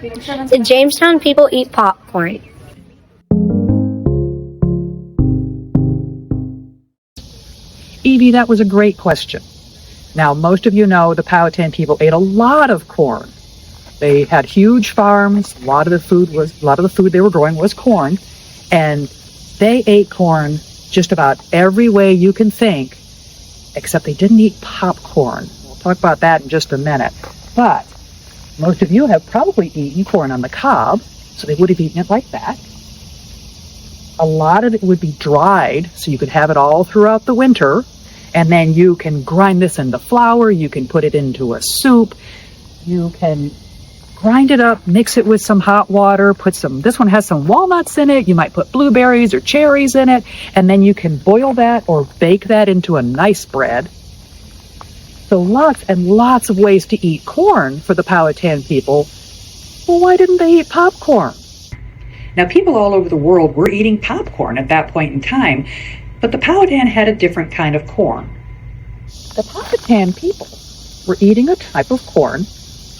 The Jamestown people eat popcorn. Evie, that was a great question. Now, most of you know the Powhatan people ate a lot of corn. They had huge farms. A lot of the food they were growing was corn, and they ate corn just about every way you can think, except they didn't eat popcorn. We'll talk about that in just a minute. But most of you have probably eaten corn on the cob, so they would have eaten it like that. A lot of it would be dried, so you could have it all throughout the winter. And then you can grind this into flour, you can put it into a soup, you can grind it up, mix it with some hot water, this one has some walnuts in it, you might put blueberries or cherries in it, and then you can boil that or bake that into a nice bread. So lots and lots of ways to eat corn for the Powhatan people. Well, why didn't they eat popcorn? Now, people all over the world were eating popcorn at that point in time, but the Powhatan had a different kind of corn. The Powhatan people were eating a type of corn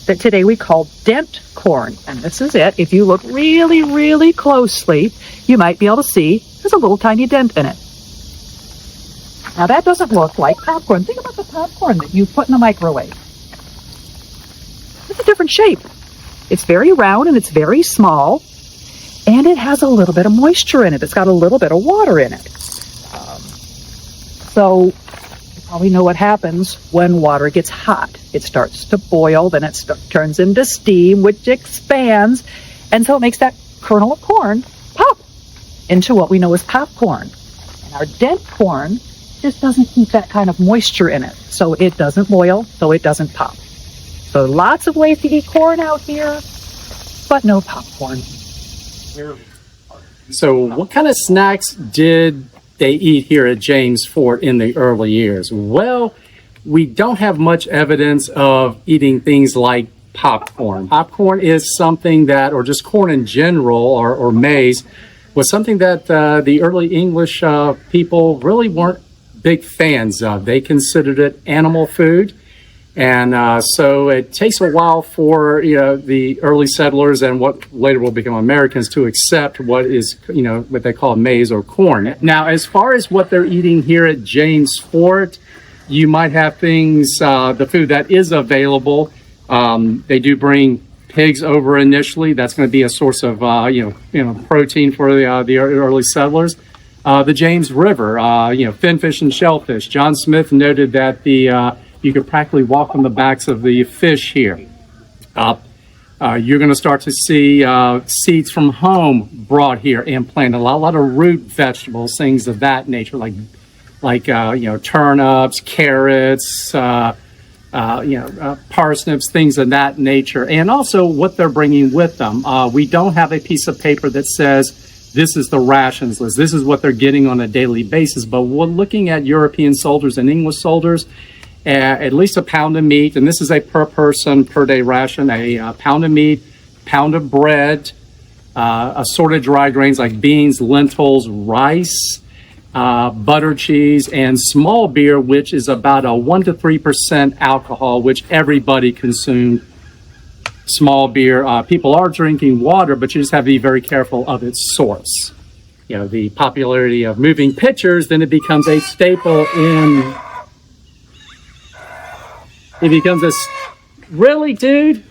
that today we call dent corn. And this is it. If you look really, really closely, you might be able to see there's a little tiny dent in it. Now, that doesn't look like popcorn. Think about the popcorn that you put in the microwave. It's a different shape. It's very round and it's very small, and it has a little bit of moisture in it. It's got a little bit of water in it. So you probably know what happens when water gets hot. It starts to boil, then it turns into steam, which expands, and so it makes that kernel of corn pop into what we know as popcorn. And our dent corn just doesn't keep that kind of moisture in it, so it doesn't boil, so it doesn't pop. So lots of ways to eat corn out here, but no popcorn. So what kind of snacks did they eat here at James Fort in the early years? Well, we don't have much evidence of eating things like popcorn. Popcorn is something that, or just corn in general, or maize, was something that the early English people really weren't big fans of. They considered it animal food. And so it takes a while for the early settlers and what later will become Americans to accept what is what they call maize or corn. Now, as far as what they're eating here at James Fort, you might have things, the food that is available. They do bring pigs over initially. That's going to be a source of protein for the early settlers. The James River, finfish and shellfish. John Smith noted that you could practically walk on the backs of the fish here. You're going to start to see seeds from home brought here and planted. A lot of root vegetables, things of that nature, like turnips, carrots, parsnips, things of that nature. And also what they're bringing with them. We don't have a piece of paper that says this is the rations list. This is what they're getting on a daily basis. But we're looking at European soldiers and English soldiers. At least a pound of meat, and this is a per person per day ration, a pound of meat, pound of bread, assorted dry grains like beans, lentils, rice, butter, cheese, and small beer, which is about a 1 to 3% alcohol, which everybody consumed. Small beer. People are drinking water, but you just have to be very careful of its source. The popularity of moving pitchers, then it becomes a staple in... It becomes really, dude?